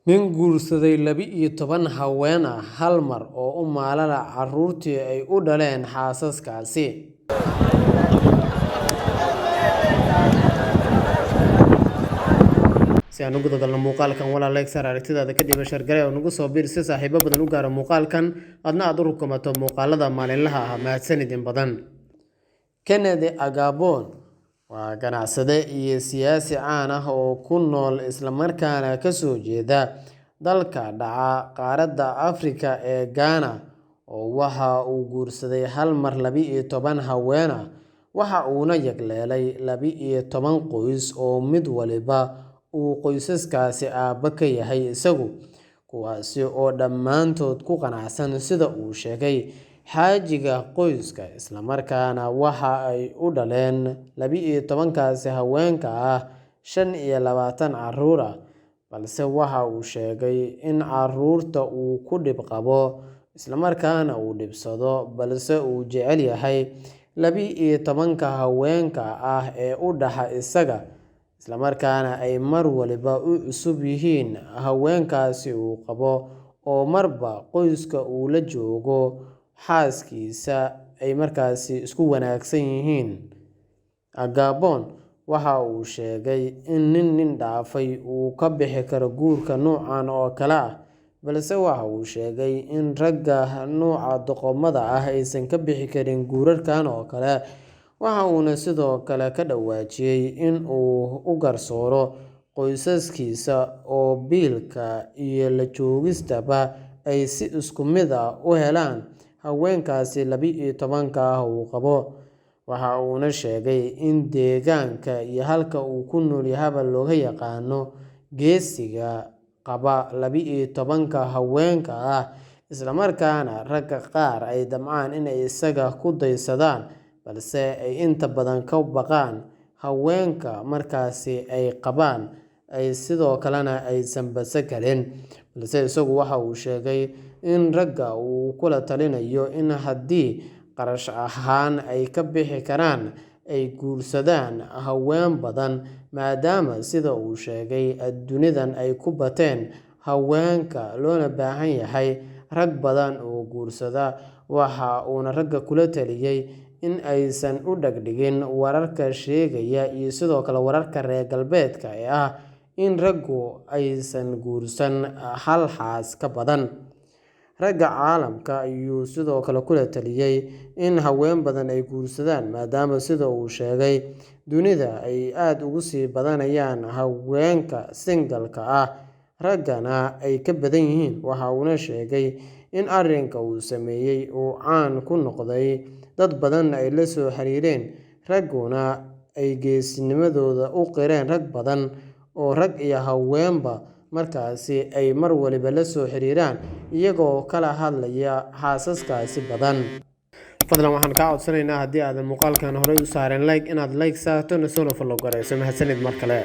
Nin guursaday 12 haween ah hal mar oo u maalala carruurtii ay u dhaleen xaasaskaasi. Si aan ugu dagalno muuqaalkan walaalayaal sar aragtidaada ka dhiba shargare oo nagu soo biir si saaxiibo badan u gaaro muuqaalkan adna aad u rukumato muuqaalada maalinlaha ah mahadsanidin badan. Kennedy Agabon waa ganacsade iyo siyaasi caan ah oo ku nool isla markaana ka soo jeeda dalka dhaca qaaradda Afrika ee Ghana oo waxa uu guursaday hal mar 12 haween ah waxa uuna yagleelay 12 qoys oo mid waliba uu qoysaskaasi aabba ka yahay isagu, kuwaasi oo dhammaantood ku qanacsan sida uu sheegay xaajiga qoyska isla markaana waxa ay u dhaleen 12kaasi haweenka ah 25 carruur ah, balse waxa uu sheegay in carruurta uu ku dhib qabo isla markaana uu dhibsado balse uu jecel yahay 12ka haweenka ah ee u dhaxa isaga, isla markaana ay mar waliba u cusub yihiin haweenkaasi uu qabo oo marba qoyska uu la joogo xaaskiisa ay markaasi isku wanaagsan yihiin. Agabon waxa uu sheegay in nin dhaafay uu ka bixi karo guurka noocan oo kale ah, balse waxa uu sheegay in ragga nooca doqomada ah aysan ka bixi karin guurarkan oo kale. Waxa uuna sidoo kale ka dhawaajiyay in uu u garsooro qoysaskiisa oo biilka iyo la joogistaba ay si isku mid ah u helaan haweenkaasi 12ka ah uu qabo. Waxa uuna sheegay in deegaanka iyo halka uu ku nool yahay looga yaqaano geesiga qaba 12ka haweenka ah, isla markaana ragga qaar ay damcaan inay isaga ku daysadaan balse ay inta badan ka baqaan haweenka markaasi ay qabaan ay sidoo kalena aysan basa galin, balse isagu waxa uu sheegay in ragga uu kula talinayo in haddii qarash ahaan ay ka bixi karaan ay guursadaan haween badan maadaama sida uu sheegay dunidan ay ku bateen haweenka loona baahan yahay rag badan oo guursada. Waxa uuna ragga kula taliyay in aysan u dhagdhigin wararka sheegaya iyo sidoo kale wararka reer galbeedka ee ah in raggu aysan guursan hal xaas ka badan. Ragga caalamka ayuu sidoo kale kula taliyay in haween badan ay guursadaan maadaama sida uu sheegay dunida ay aad ugu sii badanayaan haweenka single-ka ah, raggana ay ka badan yihiin. Waxa uuna sheegay in arrinka uu sameeyay uu caan ku noqday, dad badan ay la soo xiriireen, ragguna ay geesinimadooda u qireen rag badan oo rag iyo haweenba markaasi ay mar waliba la soo xiriiraan iyagoo kala hadlaya xaasaskaasi badan. Fadlan waxaan kaa codsanaynaa haddii aadan muuqaalkan horey u saareen like inaad like saarto na soo follow garayso. Mahadsanid mar kale.